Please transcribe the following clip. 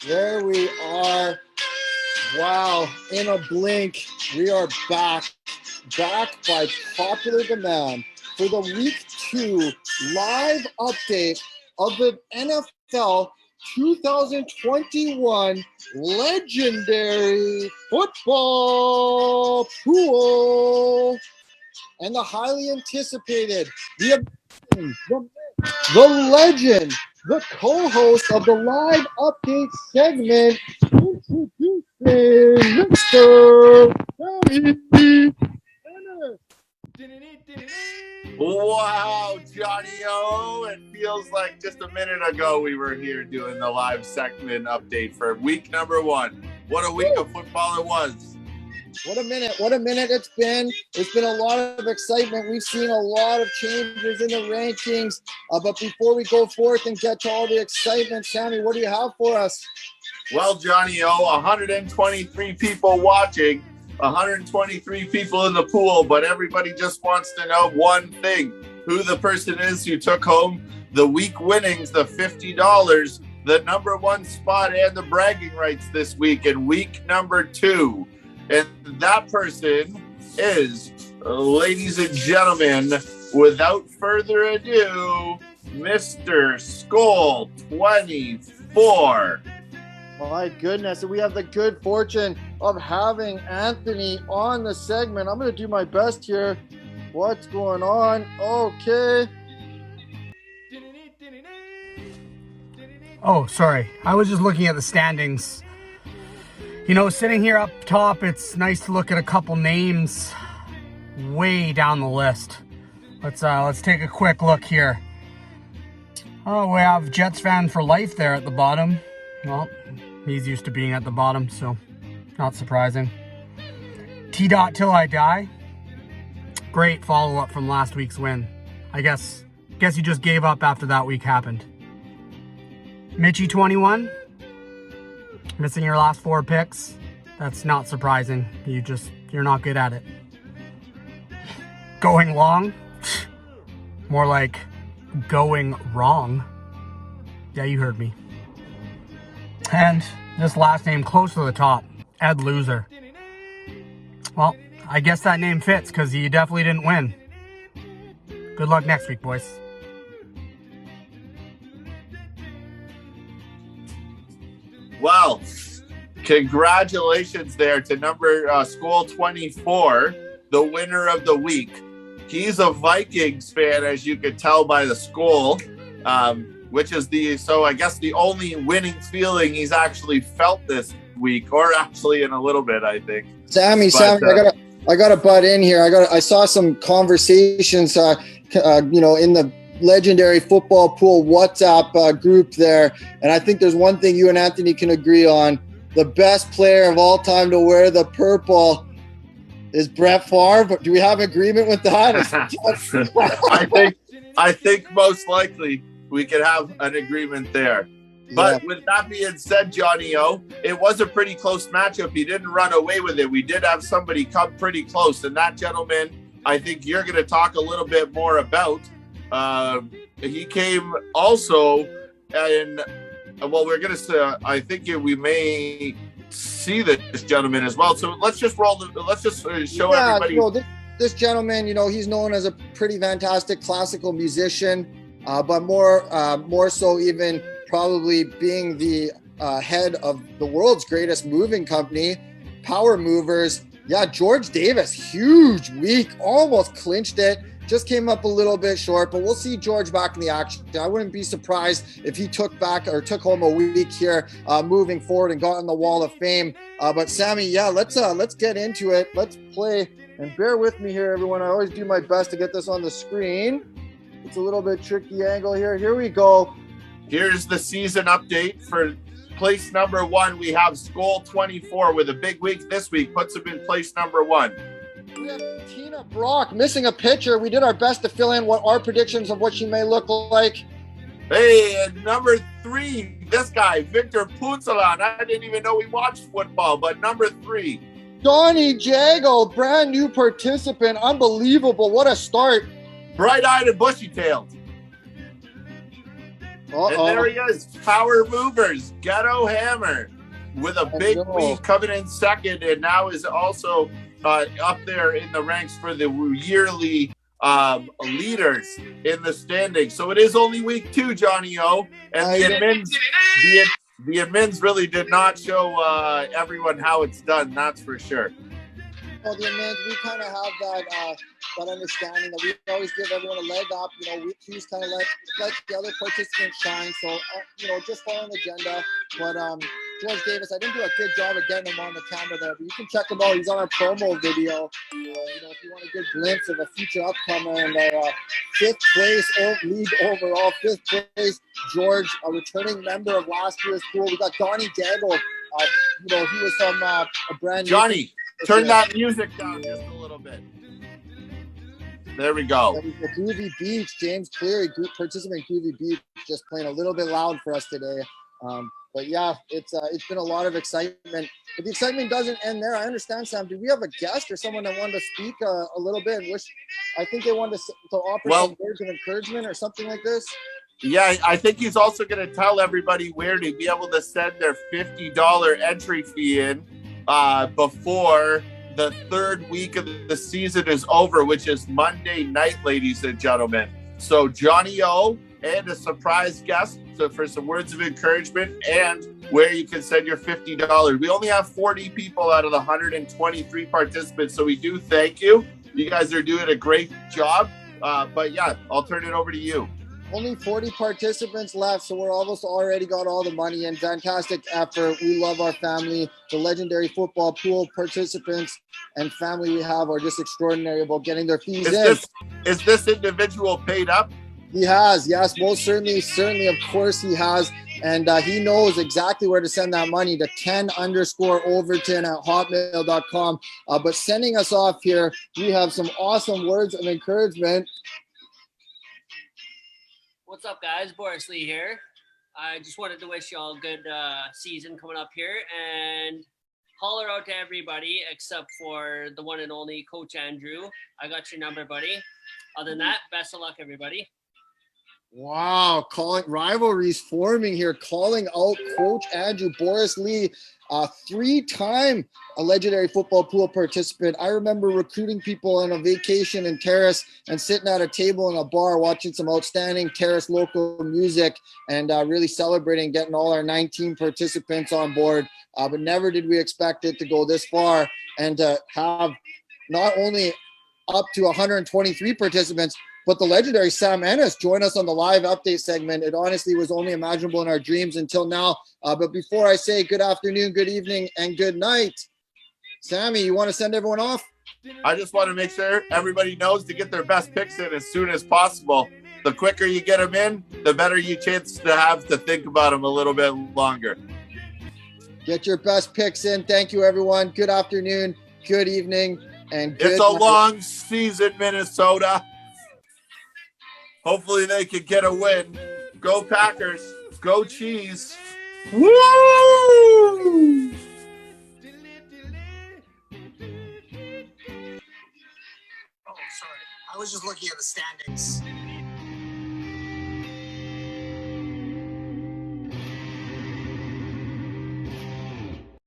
There we are. Wow, in a blink, we are back by popular demand for the Week 2 live update of the NFL 2021 Legendary Football Pool. And the highly anticipated, the legend, the co-host of the live update segment, introducing Mr. Sammy Bennett. Wow, Johnny O. It feels like just a minute ago we were here doing the live segment update for week number 1. What a week of football it was. What a minute it's been. It's been a lot of excitement. We've seen a lot of changes in the rankings. But before we go forth and get to all the excitement, Sammy, what do you have for us? Well, Johnny O, 123 people watching, 123 people in the pool, but everybody just wants to know one thing: who the person is who took home the week winnings, the $50, the number 1 spot, and the bragging rights this week in week number 2. And that person is, ladies and gentlemen, without further ado, Mr. Skull 24. My goodness, and we have the good fortune of having Anthony on the segment. I'm going to do my best here. What's going on? Okay. Oh, sorry. I was just looking at the standings. You know, sitting here up top, it's nice to look at a couple names way down the list. Let's take a quick look here. Oh, we have Jets fan for life there at the bottom. Well, he's used to being at the bottom, so not surprising. T-Dot Till I Die. Great follow-up from last week's win. I guess you just gave up after that week happened. Mitchie 21. Missing your last 4 picks. That's not surprising. You're not good at it. Going long? More like going wrong. Yeah, you heard me. And this last name close to the top, Ed Loser. Well, I guess that name fits because you definitely didn't win. Good luck next week, boys. Well, congratulations there to Skull 24, the winner of the week. He's a Vikings fan, as you could tell by the skull, which is I guess the only winning feeling he's actually felt this week, or actually in a little bit, I think. Sammy, I gotta butt in here. I saw some conversations, in the Legendary Football Pool WhatsApp group there, and I think there's one thing you and Anthony can agree on: the best player of all time to wear the purple is Brett Favre. Do we have agreement with that? I think most likely we could have an agreement there. But with that being said, Johnny O, it was a pretty close matchup. He didn't run away with it. We did have somebody come pretty close, and that gentleman, I think you're going to talk a little bit more about. He came also, and we're going to say, I think we may see this gentleman as well. So let's just show everybody. Well, this gentleman, he's known as a pretty fantastic classical musician, but more so even probably being the head of the world's greatest moving company, Power Movers. Yeah, George Davis, huge week, almost clinched it. Just came up a little bit short, but we'll see George back in the action. I wouldn't be surprised if he took home a week here moving forward and got on the Wall of Fame. But Sammy, let's get into it. Let's play, and bear with me here, everyone. I always do my best to get this on the screen. It's a little bit tricky angle here. Here we go. Here's the season update for place number 1. We have Skull 24 with a big week this week, puts him in place number 1. We have Tina Brock missing a pitcher. We did our best to fill in what our predictions of what she may look like. Hey, and number 3, this guy, Victor Punsalan. I didn't even know he watched football, but number 3. Donnie Jago, brand new participant. Unbelievable. What a start. Bright-eyed and bushy-tailed. And there he is, Power Movers, Ghetto Hammer, with a big week coming in second, and now is also up there in the ranks for the yearly leaders in the standings. So it is only week 2, Johnny O, and the admins really did not show everyone how it's done. That's for sure. Well, the admins, we kind of have that understanding that we always give everyone a leg up. Week 2's kind of let the other participants shine. So just following the agenda. But George Davis, I didn't do a good job of getting him on the camera there, but you can check him out. He's on our promo video. If you want a good glimpse of a future upcomer and our 5th place league overall, 5th place, George, a returning member of last year's pool. We got Donnie Daigle. He was from a brand new. Johnny, turn that music down just a little bit. There we go. Groovy Beach, James Cleary, group participant Groovy Beach, just playing a little bit loud for us today. But yeah, it's been a lot of excitement. But the excitement doesn't end there. I understand, Sam. Do we have a guest or someone that wanted to speak a little bit? I think they wanted to offer some words of encouragement or something like this. Yeah, I think he's also going to tell everybody where to be able to send their $50 entry fee in before the 3rd week of the season is over, which is Monday night, ladies and gentlemen. So Johnny O and a surprise guest for some words of encouragement and where you can send your $50. We only have 40 people out of the 123 participants, so we do thank you. You guys are doing a great job. But yeah, I'll turn it over to you. Only 40 participants left, so we're almost already got all the money in. Fantastic effort. We love our family. The legendary football pool participants and family we have are just extraordinary about getting their fees in. Is this individual paid up? He has, yes, most certainly, of course he has. And he knows exactly where to send that money to 10_Overton@hotmail.com. But sending us off here, we have some awesome words of encouragement. What's up, guys? Boris Lee here. I just wanted to wish you all a good season coming up here and holler out to everybody except for the one and only Coach Andrew. I got your number, buddy. Other than that, best of luck, everybody. Wow, calling rivalries forming here, calling out Coach Andrew. Boris Lee, 3-time a legendary football pool participant. I remember recruiting people on a vacation in Terrace and sitting at a table in a bar watching some outstanding Terrace local music and really celebrating getting all our 19 participants on board. But never did we expect it to go this far and to have not only up to 123 participants, but the legendary Sam Ennis joined us on the live update segment. It honestly was only imaginable in our dreams until now. But before I say good afternoon, good evening, and good night, Sammy, you want to send everyone off? I just want to make sure everybody knows to get their best picks in as soon as possible. The quicker you get them in, the better you chance to have to think about them a little bit longer. Get your best picks in. Thank you, everyone. Good afternoon, good evening, and good night. It's a long season, Minnesota. Hopefully they can get a win. Go Packers. Go Cheese. Woo! Oh, sorry. I was just looking at the standings.